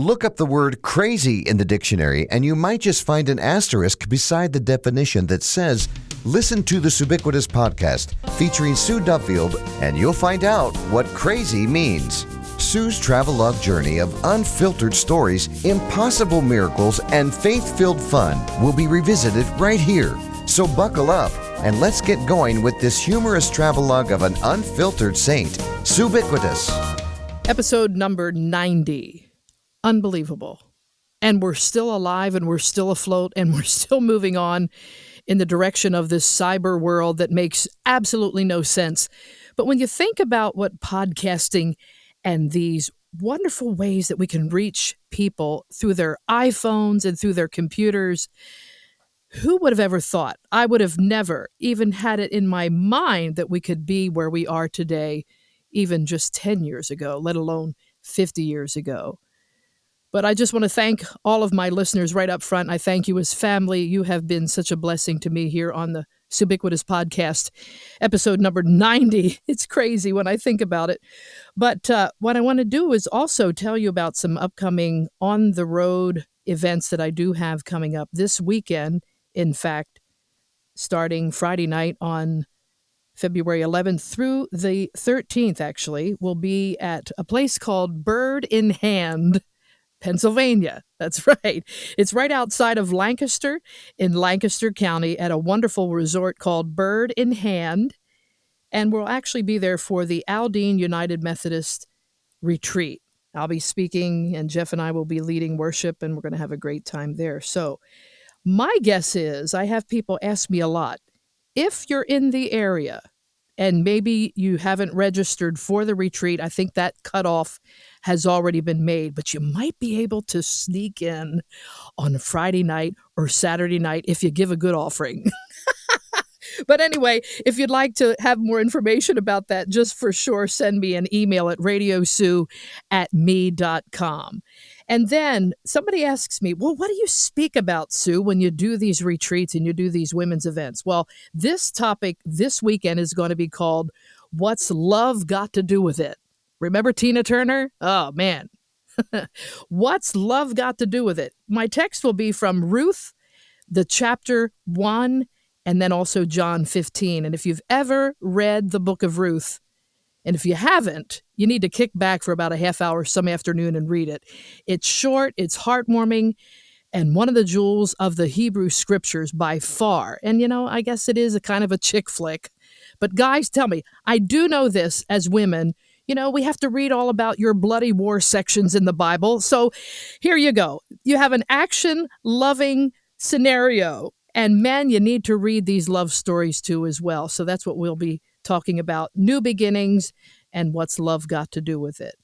Look up the word crazy in the dictionary, and you might just find an asterisk beside the definition that says, listen to the Suebiquitous Podcast featuring Sue Duffield, and you'll find out what crazy means. Sue's travelogue journey of unfiltered stories, impossible miracles, and faith-filled fun will be revisited right here. So buckle up and let's get going with this humorous travelogue of an unfiltered saint, Suebiquitous. Episode number 90. Unbelievable. And we're still alive and we're still afloat and we're still moving on in the direction of this cyber world that makes absolutely no sense. But when you think about what podcasting and these wonderful ways that we can reach people through their iPhones and through their computers, who would have ever thought? I would have never even had it in my mind that we could be where we are today, even just 10 years ago, let alone 50 years ago. But I just want to thank all of my listeners right up front. I thank you as family. You have been such a blessing to me here on the Suebiquitous Podcast, episode number 90. It's crazy when I think about it. But what I want to do is also tell you about some upcoming on-the-road events that I do have coming up this weekend. In fact, starting Friday night on February 11th through the 13th, actually, we'll be at a place called Bird in Hand, Pennsylvania. That's right. It's right outside of Lancaster in Lancaster County at a wonderful resort called Bird in Hand. And we'll actually be there for the Aldine United Methodist Retreat. I'll be speaking and Jeff and I will be leading worship and we're going to have a great time there. So my guess is, I have people ask me a lot, if you're in the area and maybe you haven't registered for the retreat, I think that cutoff has already been made, but you might be able to sneak in on Friday night or Saturday night if you give a good offering. But anyway, if you'd like to have more information about that, just for sure, send me an email at radiosue@me.com. And then somebody asks me, well, what do you speak about, Sue, when you do these retreats and you do these women's events? Well, this topic this weekend is going to be called, What's Love Got to Do with It? Remember Tina Turner? Oh, man. What's love got to do with it? My text will be from Ruth, the chapter 1, and then also John 15. And if you've ever read the book of Ruth, and if you haven't, you need to kick back for about a half hour some afternoon and read it. It's short, it's heartwarming, and one of the jewels of the Hebrew scriptures by far. And, I guess it is a kind of a chick flick. But guys, tell me, I do know this as women, we have to read all about your bloody war sections in the Bible. So here you go. You have an action-loving scenario. And men, you need to read these love stories too as well. So that's what we'll be talking about, new beginnings and what's love got to do with it.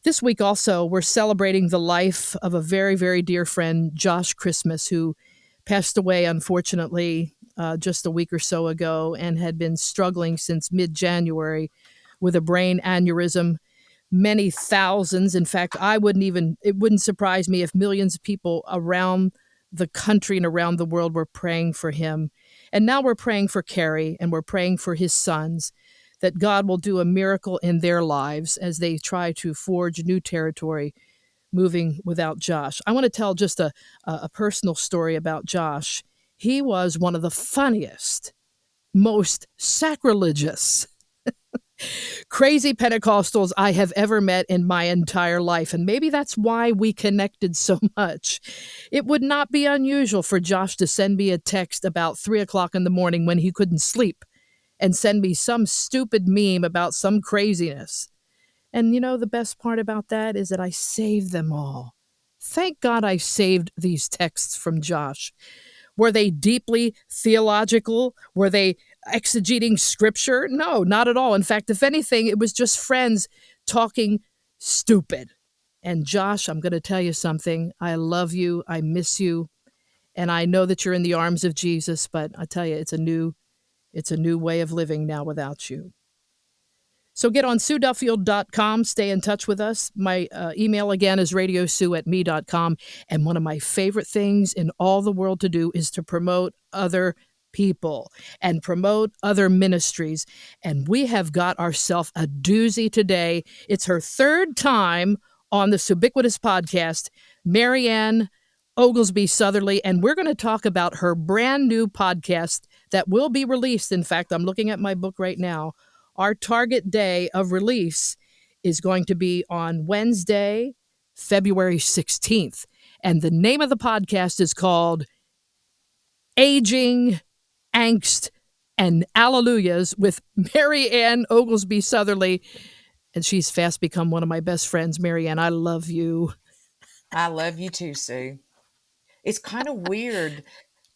This week also, we're celebrating the life of a very, very dear friend, Josh Christmas, who passed away, unfortunately, just a week or so ago and had been struggling since mid-January with a brain aneurysm. Many thousands, in fact, it wouldn't surprise me if millions of people around the country and around the world were praying for him. And now we're praying for Carrie and we're praying for his sons, that God will do a miracle in their lives as they try to forge new territory moving without Josh. I want to tell just a personal story about Josh. He was one of the funniest, most sacrilegious, crazy Pentecostals I have ever met in my entire life. And maybe that's why we connected so much. It would not be unusual for Josh to send me a text about 3 o'clock in the morning when he couldn't sleep and send me some stupid meme about some craziness. And the best part about that is that I saved them all. Thank God I saved these texts from Josh. Were they deeply theological? Were they exegeting scripture? No, not at all. In fact, if anything, it was just friends talking stupid. And Josh, I'm going to tell you something. I love you. I miss you. And I know that you're in the arms of Jesus, but I tell you, it's a new way of living now without you. So get on SueDuffield.com. Stay in touch with us. My email again is radiosue@me.com. And one of my favorite things in all the world to do is to promote other people and promote other ministries. And we have got ourselves a doozy today. It's her third time on the Suebiquitous Podcast, Marianne Oglesby Sutherly, and we're going to talk about her brand new podcast that will be released. In fact, I'm looking at my book right now. Our target day of release is going to be on Wednesday, February 16th. And the name of the podcast is called Aging, Angst, and Alleluias with Marianne Oglesby Sutherly. And she's fast become one of my best friends. Marianne, I love you. I love you too, Sue. It's kind of weird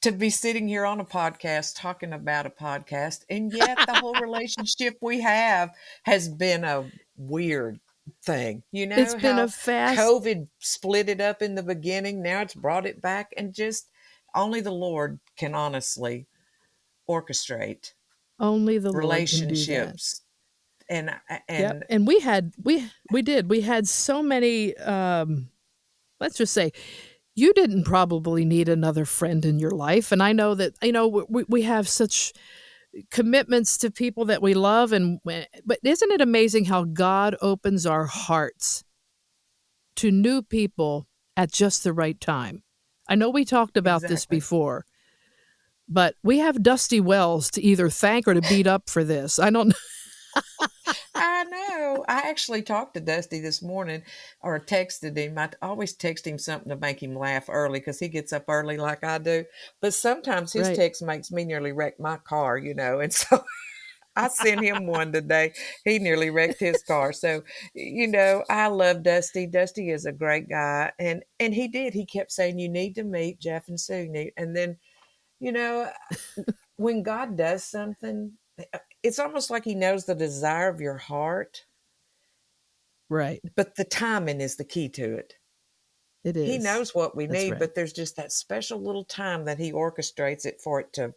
to be sitting here on a podcast talking about a podcast, and yet the whole relationship we have has been a weird thing. You know, It's been how a fast... COVID split it up in the beginning, now it's brought it back, and just only the Lord can honestly orchestrate Only the Lord can do that. relationships. And Yep. And we had so many, let's just say, you didn't probably need another friend in your life. And I know that, we have such commitments to people that we love. But isn't it amazing how God opens our hearts to new people at just the right time? I know we talked about this before, but we have Dusty Wells to either thank or to beat up for this. I don't know. I know. I actually talked to Dusty this morning or texted him. I always text him something to make him laugh early because he gets up early like I do. But sometimes his text makes me nearly wreck my car, And so I sent him one today. He nearly wrecked his car. So, I love Dusty. Dusty is a great guy. And he did. He kept saying, you need to meet Jeff and Sue. And then, when God does something, it's almost like he knows the desire of your heart. Right. But the timing is the key to it. It is. He knows what we need, right. But there's just that special little time that he orchestrates it for it to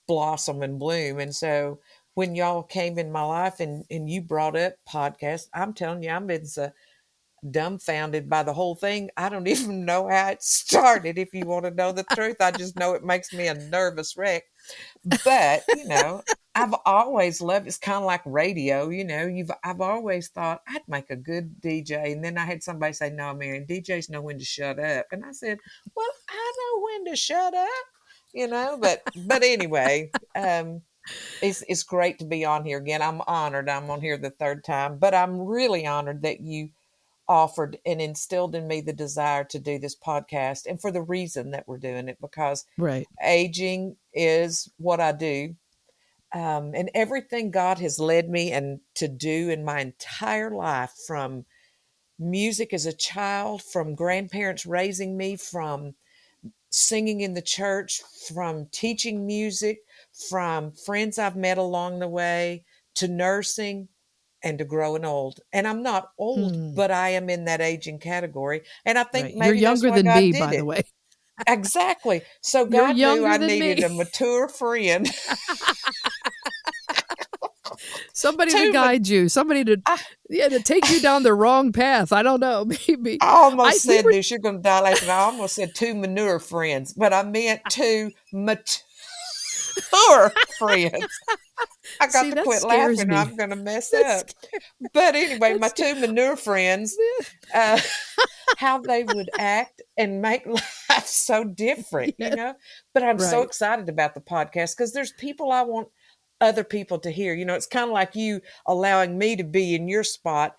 blossom and bloom. And so when y'all came in my life and you brought up podcasts, I'm telling you, I've been so dumbfounded by the whole thing. I don't even know how it started. If you want to know the truth, I just know it makes me a nervous wreck. But, I've always loved, it's kind of like radio, I've always thought I'd make a good DJ. And then I had somebody say, no, Marian, DJs know when to shut up. And I said, well, I know when to shut up, but anyway, it's great to be on here again. I'm honored. I'm on here the third time, but I'm really honored that you offered and instilled in me the desire to do this podcast, and for the reason that we're doing it, because aging is what I do. And everything God has led me and to do in my entire life, from music as a child, from grandparents raising me, from singing in the church, from teaching music, from friends I've met along the way, to nursing, and to growing old. And I'm not old, but I am in that aging category. And I think maybe you're younger that's why than God me, did by it. the way. Exactly. So God knew I needed me. a mature friend. Somebody to guide you, somebody to take you down the wrong path. I don't know, maybe. I almost said this. You're going to die laughing. I almost said two manure friends, but I meant two mature friends. I got to quit laughing or I'm going to mess up. But anyway, my two manure friends, how they would act and make life so different, But I'm so excited about the podcast because there's people I want other people to hear. It's kind of like you allowing me to be in your spot.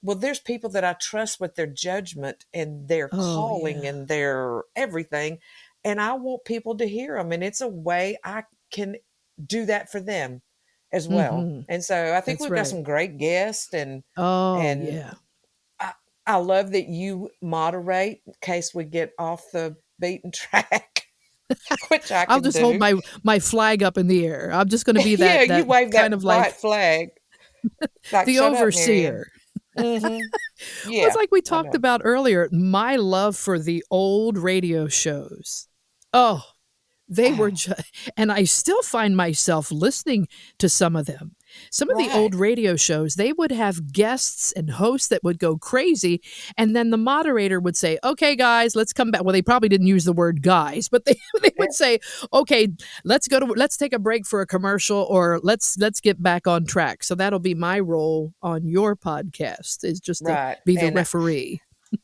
Well, there's people that I trust with their judgment and their calling and their everything. And I want people to hear them. And it's a way I can do that for them as well. Mm-hmm. And so I think we've got some great guests. And I love that you moderate in case we get off the beaten track. Which I'll just hold my flag up in the air. I'm just going to be that. You wave kind that of like flag. Like, the overseer. Mm-hmm. Yeah, well, it's like we talked about earlier. My love for the old radio shows. Oh, they were just, and I still find myself listening to some of them. Some of the Right. old radio shows, they would have guests and hosts that would go crazy. And then the moderator would say, okay, guys, let's come back. Well, they probably didn't use the word guys, but they Yeah. would say, okay, let's take a break for a commercial, or let's get back on track. So that'll be my role on your podcast, is just to Right. be the And referee.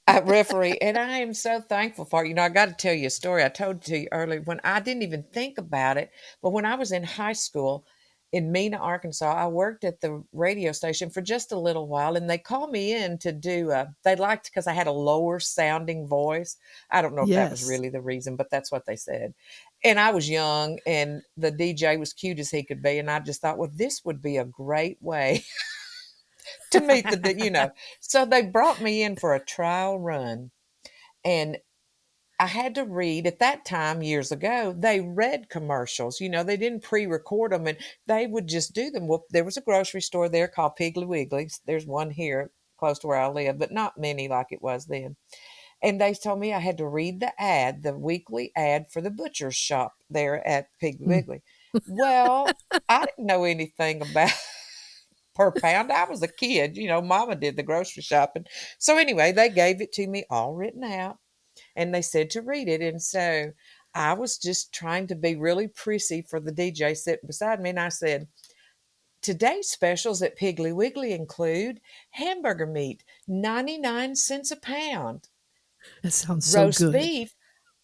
I referee, and I am so thankful for it. I got to tell you a story. I told it to you earlier when I didn't even think about it. But when I was in high school in Mena, Arkansas, I worked at the radio station for just a little while, and they called me in to do, they liked because I had a lower sounding voice. I don't know if that was Yes. really the reason, but that's what they said. And I was young, and the DJ was cute as he could be. And I just thought, well, this would be a great way to meet So they brought me in for a trial run. And I had to read at that time years ago, they read commercials. They didn't pre-record them and they would just do them. Well, there was a grocery store there called Piggly Wiggly's. There's one here close to where I live, but not many like it was then. And they told me I had to read the weekly ad for the butcher's shop there at Piggly Mm. Wiggly. Well, I didn't know anything about per pound. I was a kid, mama did the grocery shopping. So anyway, they gave it to me all written out and they said to read it. And so I was just trying to be really prissy for the DJ sitting beside me. And I said, today's specials at Piggly Wiggly include hamburger meat, 99 cents a pound, That sounds so roast good. beef,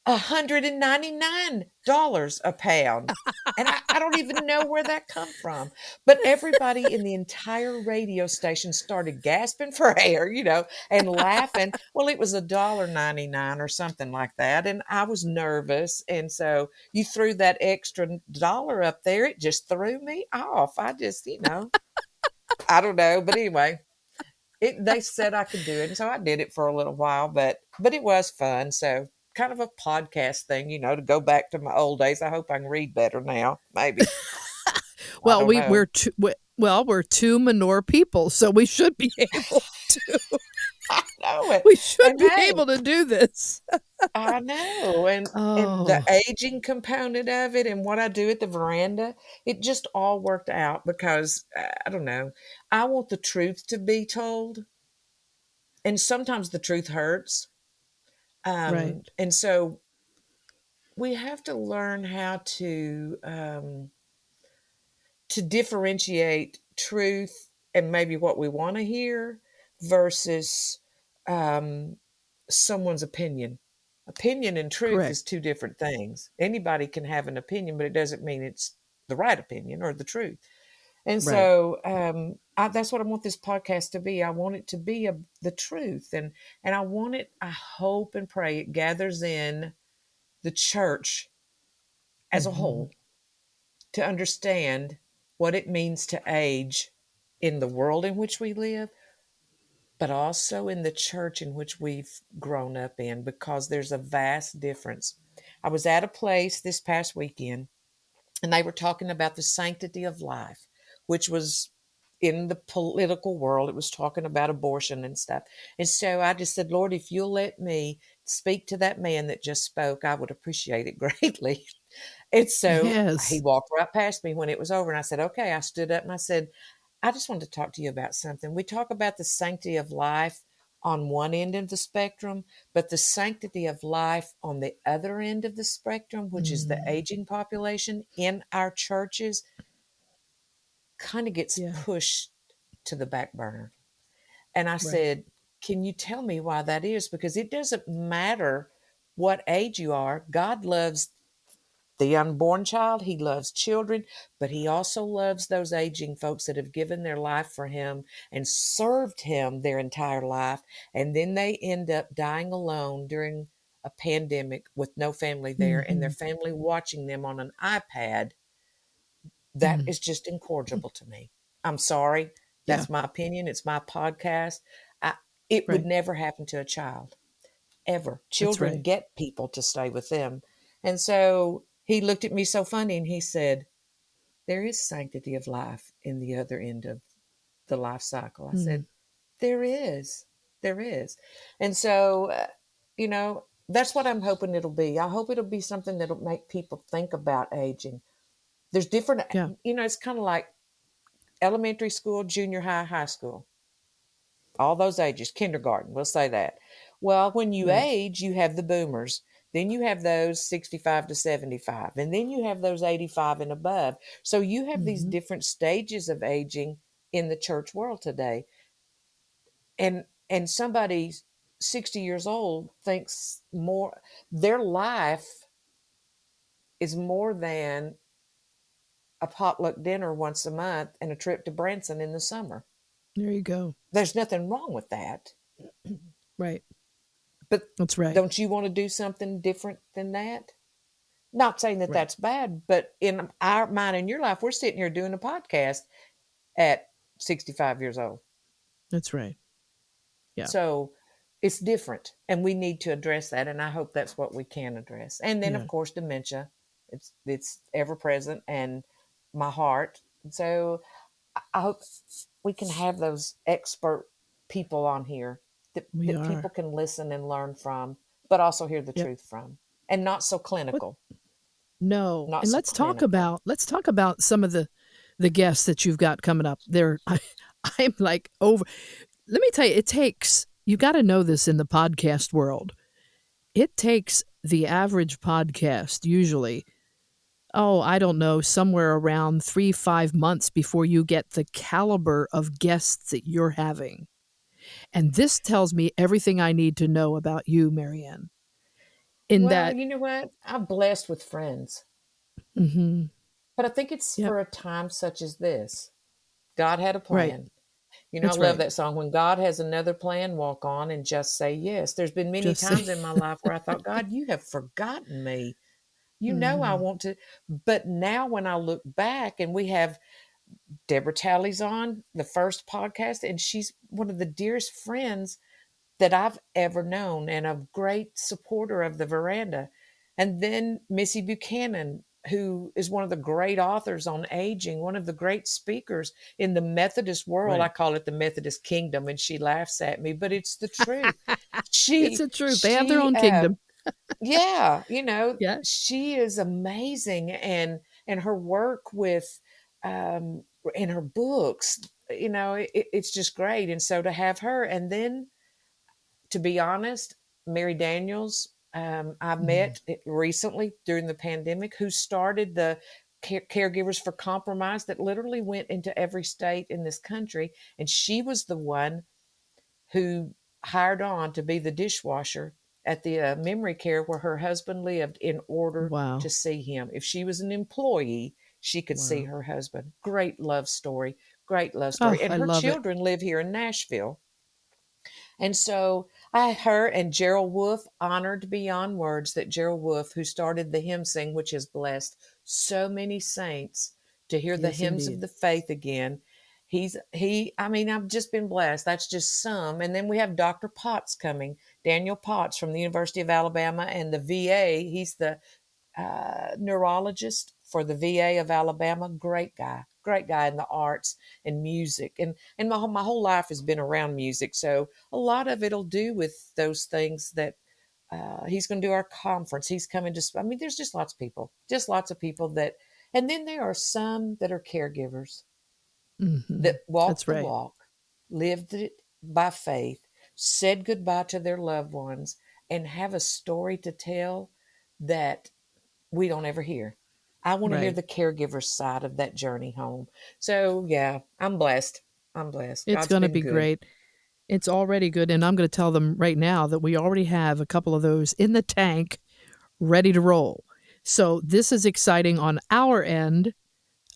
$199 a pound. And I don't even know where that come from. But everybody in the entire radio station started gasping for air, and laughing. Well, it was $1.99 or something like that. And I was nervous. And so you threw that extra dollar up there. It just threw me off. I just, I don't know. But anyway, they said I could do it. And so I did it for a little while, but it was fun. So kind of a podcast thing, to go back to my old days. I hope I can read better now. Maybe. I Well, don't know. we're two manure people, so we should be able to. I know it. We should And be hey, able to do this. I know. And the Oh, aging component of it and what I do at the veranda, it just all worked out because I don't know. I want the truth to be told. And sometimes the truth hurts. right. And so we have to learn how to differentiate truth and maybe what we want to hear versus um, someone's opinion. Opinion and truth is Correct. two different things. Anybody can have an opinion, but it doesn't mean it's the right opinion or the truth. And Right. so that's what I want this podcast to be. I want it to be the truth, and I want it. I hope and pray it gathers in the church as a Hmm. whole to understand what it means to age in the world in which we live, but also in the church in which we've grown up in, because there's a vast difference. I was at a place this past weekend and they were talking about the sanctity of life, which was in the political world. It was talking about abortion and stuff. And so I just said, Lord, if you'll let me speak to that man that just spoke, I would appreciate it greatly. And so he Yes. walked right past me when it was over. And I said, okay. I stood up and I said, I just wanted to talk to you about something. We talk about the sanctity of life on one end of the spectrum, but the sanctity of life on the other end of the spectrum, which is the Mm, aging population in our churches, kind of gets yeah. pushed to the back burner. And I Right. said, can you tell me why that is? Because it doesn't matter what age you are. God loves the unborn child. He loves children, but he also loves those aging folks that have given their life for him and served him their entire life. And then they end up dying alone during a pandemic with no family there and their Hmm. family watching them on an iPad. That Mm, is just incorrigible to me. I'm sorry. yeah. That's my opinion. It's my podcast. I, it would Right. never happen to a child, ever. That's Children right. get people to stay with them. And so he looked at me so funny and he said, there is sanctity of life in the other end of the life cycle. I Mm, said, there is. There is. And so, that's what I'm hoping it'll be. I hope it'll be something that'll make people think about aging. There's different, yeah. it's kind of like elementary school, junior high, high school, all those ages, kindergarten, we'll say that. Well, when you Right. age, you have the boomers. Then you have those 65 to 75, and then you have those 85 and above. So you have these Hmm. different stages of aging in the church world today. And somebody 60 years old thinks more, their life is more than a potluck dinner once a month and a trip to Branson in the summer. There you go. There's nothing wrong with that. Right. But That's right. don't you want to do something different than that? Not saying that Right. that's bad, but in our mine and your life, we're sitting here doing a podcast at 65 years old. That's right. Yeah. So it's different, and we need to address that. And I hope that's what we can address. And then, of Yeah. course, dementia. It's ever present, and my heart. And so I hope we can have those expert people on here We that people are. can listen and learn from, but also hear the Yep. truth from, and not so What? clinical. No. Not And so let's talk clinical. about some of the guests that you've got coming up. I'm like over. Let me tell you, it takes. You got to know this in the podcast world. It takes the average podcast usually, oh, I don't know, somewhere around 3-5 months before you get the caliber of guests that you're having. And this tells me everything I need to know about you, Marianne. In Well, that, you know what? I'm blessed with friends, hmm but I think it's yep, for a time such as this. God had a right, plan. I that's love right. that song. When God has another plan, walk on and just say yes. There's been many Just say, times in my life where I thought, God, you have forgotten me. I hmm want to. But now when I look back, and we have Deborah Talley's on the first podcast, and she's one of the dearest friends that I've ever known and a great supporter of the Veranda. And then Missy Buchanan, who is one of the great authors on aging, one of the great speakers in the Methodist world. I right. call it the Methodist kingdom, and she laughs at me, but it's the truth. It's She, the truth. They have their she, own kingdom. yeah, Yeah. she is amazing, and her work with, um, in her books, it's just great. And so to have her, and then to be honest, Mary Daniels, I Mhm. met recently during the pandemic, who started the Caregivers for Compromise that literally went into every state in this country. And she was the one who hired on to be the dishwasher at the memory care where her husband lived in order to Wow. see him. If she was an employee, she could see Wow. her husband. Great love story. Great love story. Oh, And I her love it. children live here in Nashville. And so her and Gerald Wolfe, honored beyond words that Gerald Wolfe, who started the hymn sing, which has blessed so many saints to hear the Yes, hymns of indeed. the faith again. I mean, I've just been blessed. That's just some. And then we have Dr. Potts coming, Daniel Potts from the University of Alabama and the VA. He's the neurologist for the VA of Alabama. Great guy in the arts and music. And my whole life has been around music. So a lot of it'll do with those things that he's going to do our conference. He's coming to, I mean, there's just lots of people that, and then there are some that are caregivers Hmm. that walked That's the right. walk, lived it by faith, said goodbye to their loved ones, and have a story to tell that we don't ever hear. I want to hear Right. the caregiver's side of that journey home. So, yeah, I'm blessed. I'm blessed. It's God's going to been be good. great. It's already good. And I'm going to tell them right now that we already have a couple of those in the tank ready to roll. So this is exciting on our end.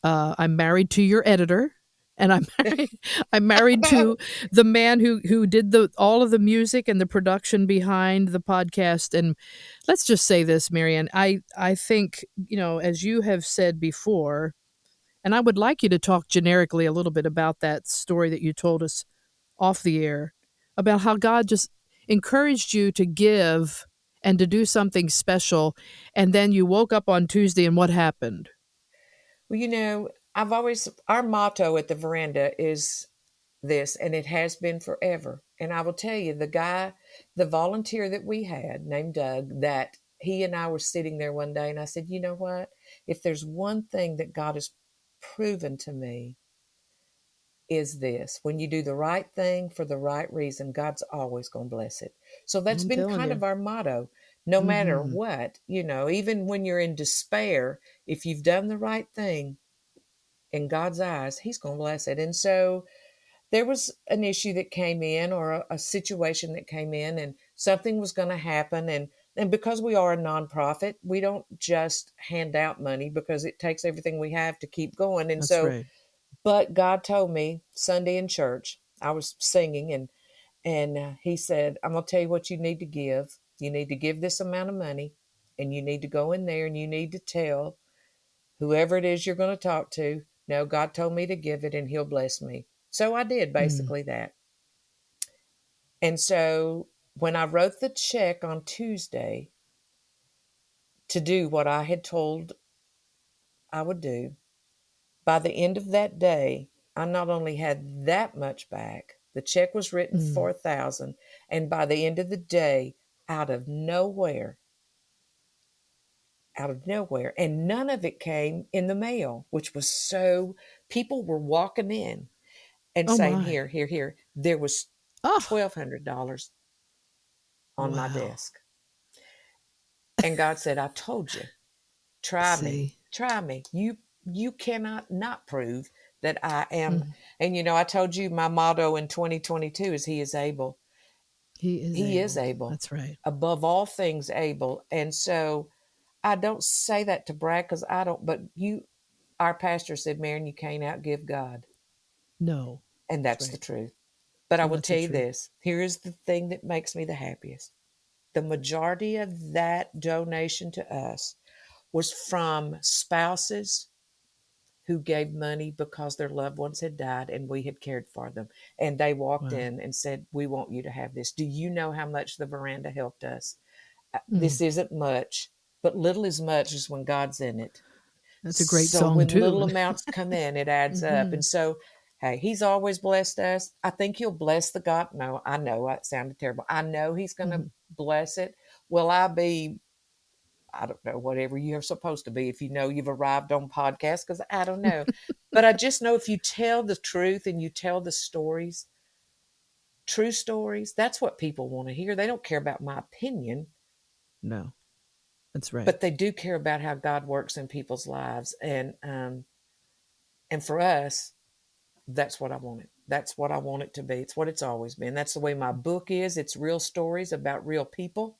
I'm married to your editor, and I'm married to the man who did all of the music and the production behind the podcast. And let's just say this, Marianne, I think, as you have said before, and I would like you to talk generically a little bit about that story that you told us off the air about how God just encouraged you to give and to do something special, and then you woke up on Tuesday and what happened? Well, our motto at the Veranda is this, and it has been forever. And I will tell you, the volunteer that we had named Doug, that he and I were sitting there one day, and I said, you know what? If there's one thing that God has proven to me, is this: when you do the right thing for the right reason, God's always going to bless it. So that's I'm been telling kind you. of our motto. No matter Mm-hmm. what, even when you're in despair, if you've done the right thing in God's eyes, He's going to bless it. And so there was an issue that came in, or a situation that came in, and something was going to happen. And because we are a nonprofit, we don't just hand out money, because it takes everything we have to keep going. And That's so, right. but God told me Sunday in church, I was singing, and He said, I'm going to tell you what you need to give. You need to give this amount of money, and you need to go in there and you need to tell whoever it is you're going to talk to, no, God told me to give it and He'll bless me. So I did Mm. basically that. And so when I wrote the check on Tuesday to do what I had told I would do, by the end of that day, I not only had that much back, the check was written for Mm. 1,000, and by the end of the day, out of nowhere, and none of it came in the mail, which was so, people were walking in and Oh saying, my. here, here, here. There was Oh, $1,200 on my wow. desk. And God said, I told you, try me, See. try me. You cannot not prove that I am. Mm. And I told you my motto in 2022 is He is able. He is He is able. able, That's right. above all things able. And so I don't say that to brag, because I don't, but our pastor said, Marion, you can't outgive God. No. And That's that's the right. truth. But I And will that's the tell you truth. this, here is the thing that makes me the happiest. The majority of that donation to us was from spouses who gave money because their loved ones had died and we had cared for them. And they walked Wow. in and said, we want you to have this. Do you know how much the veranda helped us? Mm. This isn't much, but little is much is when God's in it. That's a great So song when little too. amounts come in, it adds up. Mm-hmm. And so, hey, He's always blessed us. I think He'll bless the God. No, I know that sounded terrible. I know He's going to Mm-hmm. bless it. Will I be, I don't know, whatever you're supposed to be if you know you've arrived on podcast? Because I don't know. But I just know if you tell the truth and you tell the stories, true stories, that's what people want to hear. They don't care about my opinion, No. That's right. but they do care about how God works in people's lives. And for us, that's what I want it. That's what I want it to be. It's what it's always been. That's the way my book is. It's real stories about real people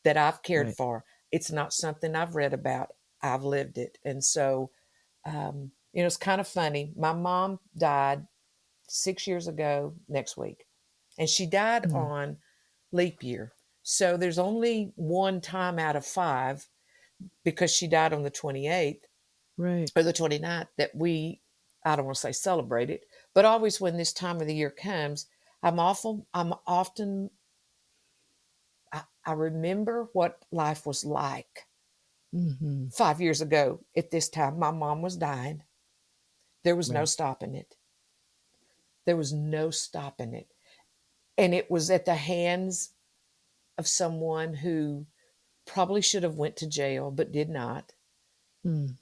that I've cared Right. for. It's not something I've read about. I've lived it. And so, it's kind of funny. My mom died 6 years ago next week, and she died Mm. on leap year. So there's only one time out of five, because she died on the 28th Right. or the 29th, that I don't want to say celebrate it, but always when this time of the year comes, I remember what life was like Mm-hmm. 5 years ago at this time. My mom was dying. There was no Right. stopping it. There was no stopping it. And it was at the hands of someone who probably should have went to jail, but did not. Mm.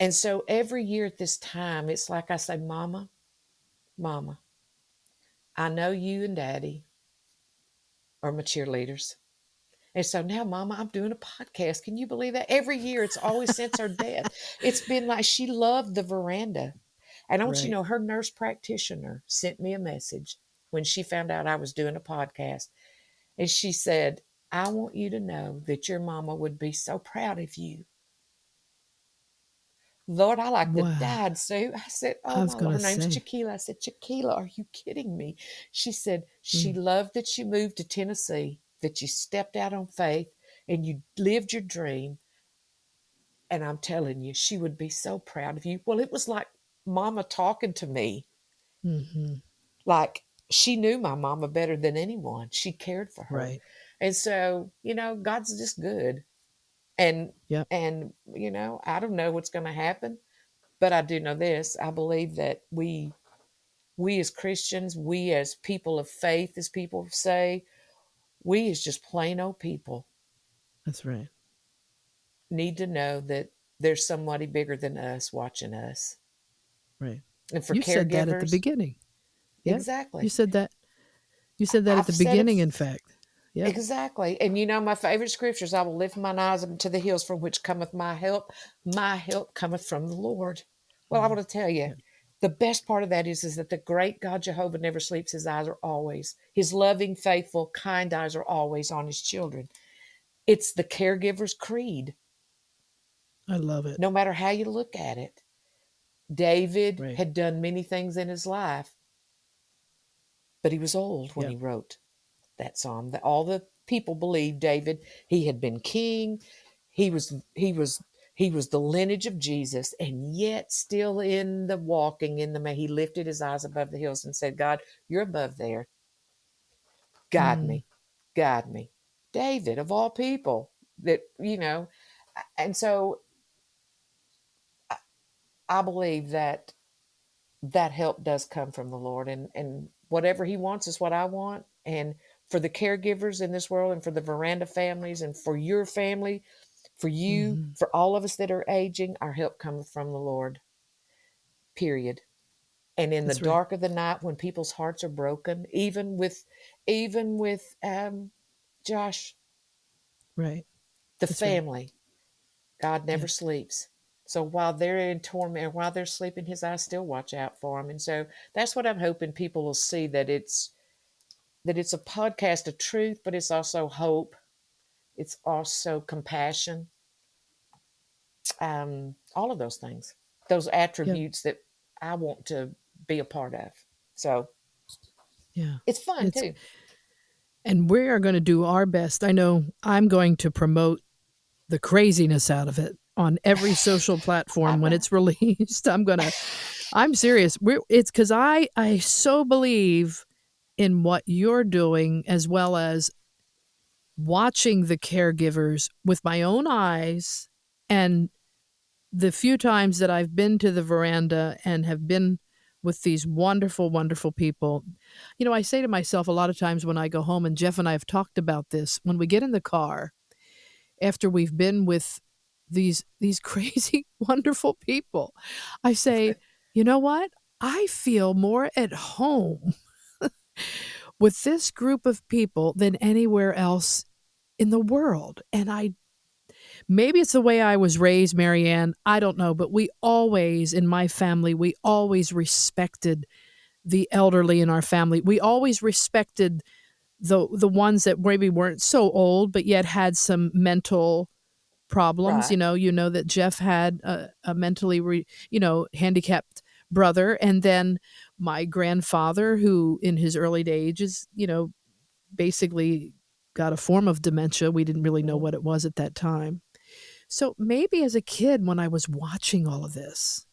And so every year at this time, it's like I say, Mama, Mama, I know you and Daddy are my cheerleaders. And so now, Mama, I'm doing a podcast. Can you believe that? Every year, it's always since her death. It's been like she loved the veranda. And I want you to Right. know, her nurse practitioner sent me a message when she found out I was doing a podcast. And she said, I want you to know that your mama would be so proud of you. Lord, I like to Wow. die, Sue. I said, oh, I was my Lord, gonna her name's say. Chiquila. I said, Chiquila, are you kidding me? She said, she Mm. loved that you moved to Tennessee, that you stepped out on faith and you lived your dream. And I'm telling you, she would be so proud of you. Well, it was like Mama talking to me. Mm-hmm. Like, she knew my mama better than anyone. She cared for her. Right. And so, God's just good. And Yep. I don't know what's going to happen, but I do know this. I believe that we as Christians, we as people of faith, as people say, we as just plain old people That's right. need to know that there's somebody bigger than us watching us. Right. And for You said that at the caregivers, beginning. Yeah. You exactly. said that. You said that at I've the said it beginning, in fact. Yeah. exactly. And my favorite scriptures, I will lift mine eyes up to the hills from which cometh my help. My help cometh from the Lord. Well, I want to tell you, Yeah. the best part of that is that the great God Jehovah never sleeps. His eyes are always, his loving, faithful, kind eyes are always on his children. It's the caregiver's creed, I love it. no matter how you look at it. David Right. had done many things in his life, but he was old when Yeah. he wrote that psalm. That all the people believed David, he had been king, he was the lineage of Jesus, and yet still in the walking in the he lifted his eyes above the hills and said, God, you're above there. Guide Mm, me. Guide me. David, of all people, that and so I believe that help does come from the Lord, and whatever he wants is what I want. And for the caregivers in this world, and for the Veranda families, and for your family, for you, hmm for all of us that are aging, our help cometh from the Lord, period. And in the That's right. dark of the night, when people's hearts are broken, even with Josh, Right. the That's right. family, God never Yeah. sleeps. So while they're in torment, while they're sleeping, his eyes still watch out for them. And so that's what I'm hoping people will see, that it's a podcast of truth, but it's also hope. It's also compassion. All of those things, those Yeah. attributes that I want to be a part of. So Yeah. it's fun It's too. and we are going to do our best. I know I'm going to promote the craziness out of it on every social I platform when know. it's released. I'm serious. It's because I so believe in what you're doing, as well as watching the caregivers with my own eyes, and the few times that I've been to the veranda and have been with these wonderful, wonderful people. I say to myself a lot of times when I go home, and Jeff and I have talked about this, when we get in the car after we've been with these crazy, wonderful people, I say, you know what? I feel more at home with this group of people than anywhere else in the world. And maybe it's the way I was raised, Marianne. I don't know, but in my family, we always respected the elderly in our family. We always respected the ones that maybe weren't so old, but yet had some mental problems. Right. You know that Jeff had a mentally, handicapped brother, and then my grandfather, who in his early ages, basically got a form of dementia. We didn't really know Mhm. what it was at that time. So maybe as a kid, when I was watching all of this,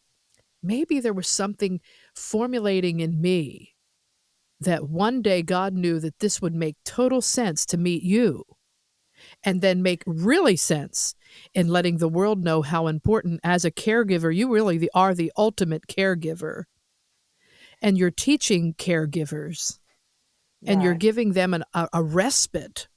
maybe there was something formulating in me that one day God knew that this would make total sense to meet you, and then make really sense in letting the world know how important, as a caregiver, you really are the ultimate caregiver. And you're teaching caregivers, and you're Right. giving them a respite,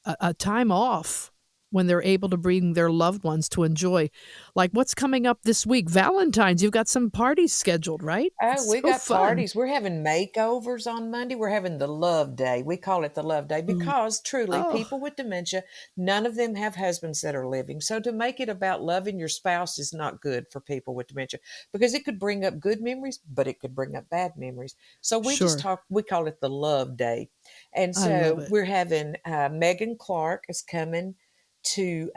a time off when they're able to bring their loved ones to enjoy. Like what's coming up this week? Valentine's. You've got some parties scheduled, right? Oh, It's we so got fun. parties. We're having makeovers on Monday. We're having the Love Day. We call it the Love Day L- because truly, Oh, people with dementia, none of them have husbands that are living. So to make it about loving your spouse is not good for people with dementia, because it could bring up good memories, but it could bring up bad memories. So sure. we call it the Love Day. And I love so it. we're having Megan Clark is coming to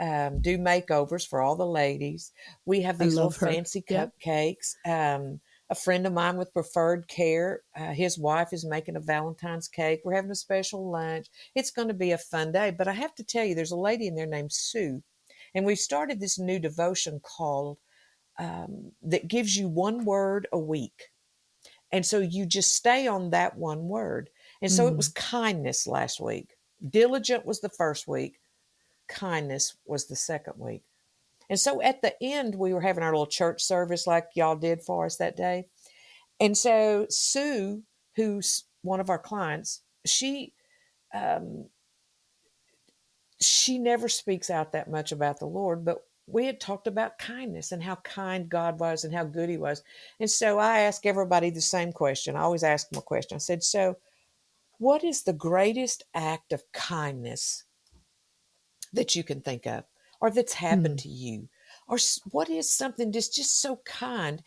do makeovers for all the ladies. We have I these little love her. fancy Yeah. cupcakes. A friend of mine with Preferred Care, his wife is making a Valentine's cake. We're having a special lunch. It's going to be a fun day. But I have to tell you, there's a lady in there named Sue, and we've started this new devotion called that gives you one word a week. And so you just stay on that one word. And so it was Mm. kindness last week. Diligent was the first week. Kindness was the second week. And so at the end, we were having our little church service like y'all did for us that day. And so Sue, who's one of our clients, um, she never speaks out that much about the Lord, but we had talked about kindness and how kind God was and how good he was. And so I ask everybody the same question. I always ask them a question. I said, so what is the greatest act of kindness that you can think of or that's happened Mm. to you? Or what is something that's just so kind?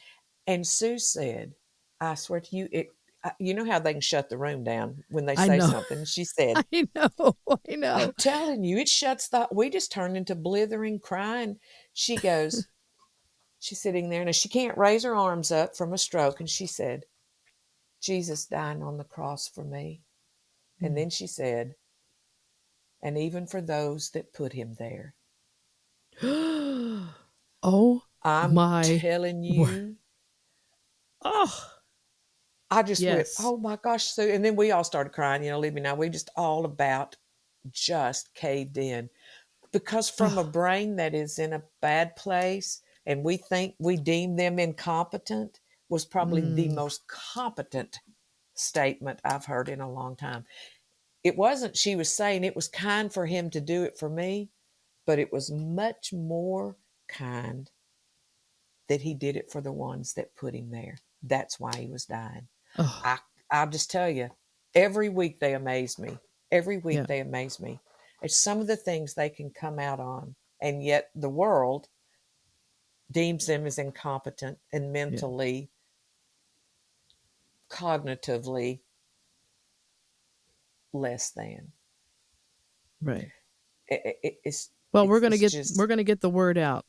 And Sue said, I swear to you, you know how they can shut the room down when they I say know. something. She said, I know. I I'm know. telling you, it shuts the, we just turned into blithering crying. She goes, she's sitting there and she can't raise her arms up from a stroke. And she said, Jesus dying on the cross for me. And Mm. then she said, and even for those that put him there. Oh I'm my telling word. you, Oh, I just went, yes. oh my gosh, Sue. And then we all started crying, Libby and I, we just all about just caved in. Because from a Oh, brain that is in a bad place and we think we deem them incompetent was probably the mm, most competent statement I've heard in a long time. It wasn't, she was saying it was kind for him to do it for me, but it was much more kind that he did it for the ones that put him there. That's why he was dying. oh, I I'll just tell you, every week they amaze me. Every week yeah, they amaze me. It's some of the things they can come out on, and yet the world deems them as incompetent and yeah, mentally, cognitively less than. right. It's Well, it's it's we're just gonna get the word out.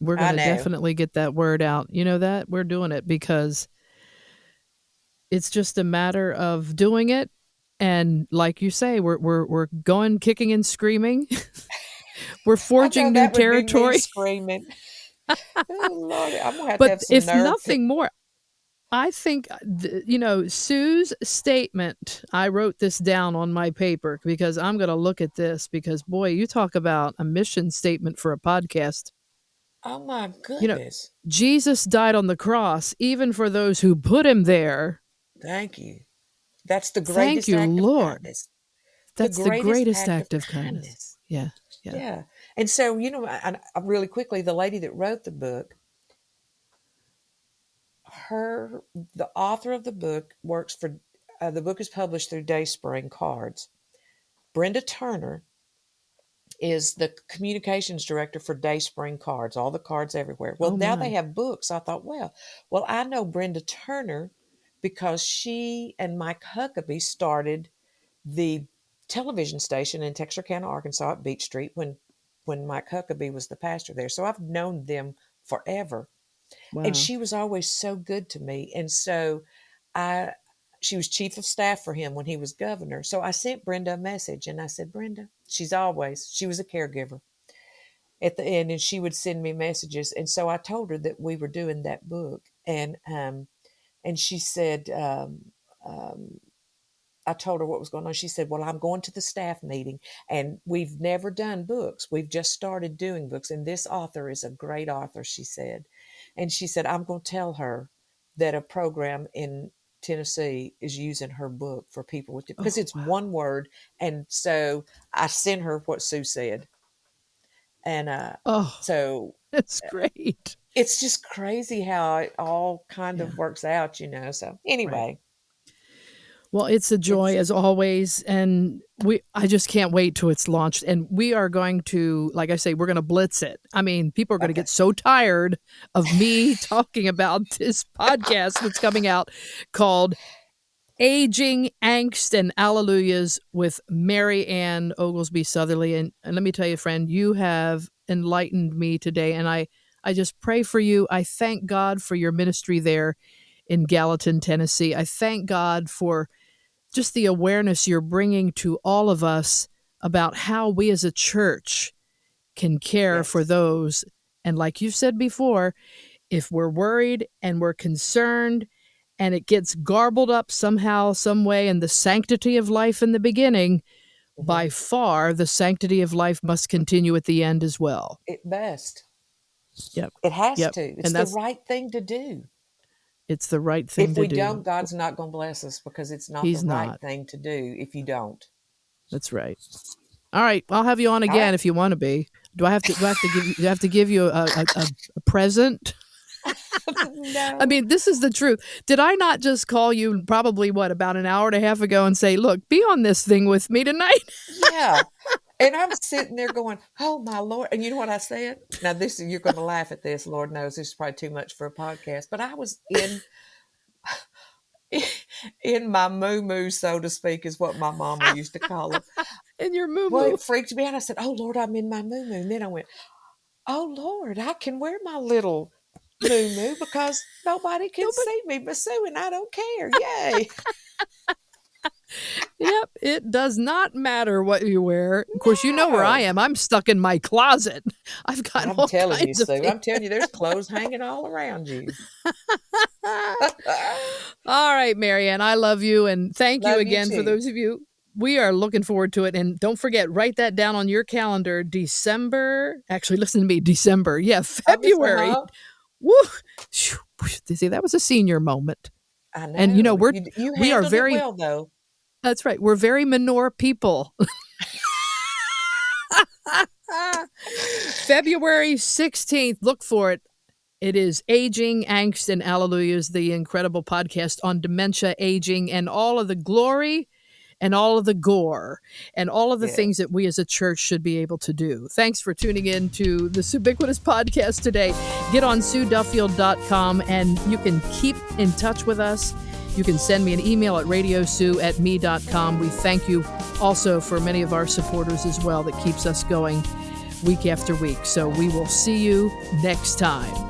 We're I gonna know. definitely get that word out. You know that? We're doing it because it's just a matter of doing it. And like you say, we're going kicking and screaming. We're I know forging new that would be me territory. screaming. Oh Lord, I'm gonna have to But have some if nerve pick. nothing more, I think, Sue's statement, I wrote this down on my paper because I'm going to look at this because, boy, you talk about a mission statement for a podcast. Oh my You know, goodness. Jesus died on the cross, even for those who put him there. Thank you. That's the Thank greatest you, act of Lord. kindness. The That's the greatest greatest act of act of kindness. kindness. Yeah, yeah. Yeah. And so, really quickly, the lady that wrote the book, the author of the book works for, the book is published through Dayspring Cards. Brenda Turner is the communications director for Dayspring Cards, all the cards everywhere. Well, Oh, now they my. have books. I thought, well, I know Brenda Turner because she and Mike Huckabee started the television station in Texarkana, Arkansas at Beach Street when Mike Huckabee was the pastor there. So I've known them forever. And Wow. she was always so good to me. And so I she was chief of staff for him when he was governor. So I sent Brenda a message and I said, Brenda, she was a caregiver at the end and she would send me messages. And so I told her that we were doing that book. And she said, I told her what was going on. She said, well, I'm going to the staff meeting and we've never done books. We've just started doing books. And this author is a great author, she said. And she said, I'm going to tell her that a program in Tennessee is using her book for people with, because Oh, it's wow. one word. And so I sent her what Sue said. And Oh, so that's great. it's just crazy how it all kind Yeah, of works out. So right. anyway, Well, it's a joy it's, as always, and I just can't wait till it's launched. And we are going to, like I say, we're going to blitz it. I mean, people are going to okay. get so tired of me talking about this podcast that's coming out called Aging, Angst, and Alleluias with Mary Ann Oglesby Sutherly. And let me tell you, friend, you have enlightened me today, and I just pray for you. I thank God for your ministry there in Gallatin, Tennessee. I thank God for just the awareness you're bringing to all of us about how we as a church can care for Yes. those. And like you said before, if we're worried and we're concerned and it gets garbled up somehow, some way in the sanctity of life in the beginning, Hmm. by far the sanctity of life must continue at the end as well. It best. Yep. It has Yep. to. It's And the that's right thing to do. it's the right thing If to we don't, do. God's not going to bless us because it's not the He's right not. thing to do if you don't. That's right. All right. I'll have you on All again right. if you want to be. Do I have to give you a present? No. I mean, this is the truth. Did I not just call you probably about an hour and a half ago and say, look, be on this thing with me tonight? Yeah. And I'm sitting there going, oh, my Lord. And you know what I said? Now, you're going to laugh at this. Lord knows this is probably too much for a podcast. But I was in my moo-moo, so to speak, is what my mama used to call it. In your moo-moo. Well, it freaked me out. I said, oh, Lord, I'm in my moo-moo. And then I went, oh, Lord, I can wear my little moo-moo because nobody can see me but Sue, and I don't care. Yay. Yep, it does not matter what you wear. Of course, you know where I am. I'm stuck in my closet. I've got I'm all telling you, kinds of Sue. things. I'm telling you, there's clothes hanging all around you. All right, Marianne, I love you, and thank you Love you again for too. those of you. We are looking forward to it, and don't forget, write that down on your calendar. December. Actually, listen to me. December. Yeah, February. Woo! See, that was a senior moment. I know. And you we are handled very it well, though. That's right. We're very manure people. February 16th. Look for it. It is Aging, Angst, and Alleluias, the incredible podcast on dementia, aging, and all of the glory and all of the gore and all of the things that we as a church should be able to do. Thanks for tuning in to the Suebiquitous Podcast today. Get on SueDuffield.com and you can keep in touch with us. You can send me an email at radiosue@me.com. We thank you also for many of our supporters as well that keeps us going week after week. So we will see you next time.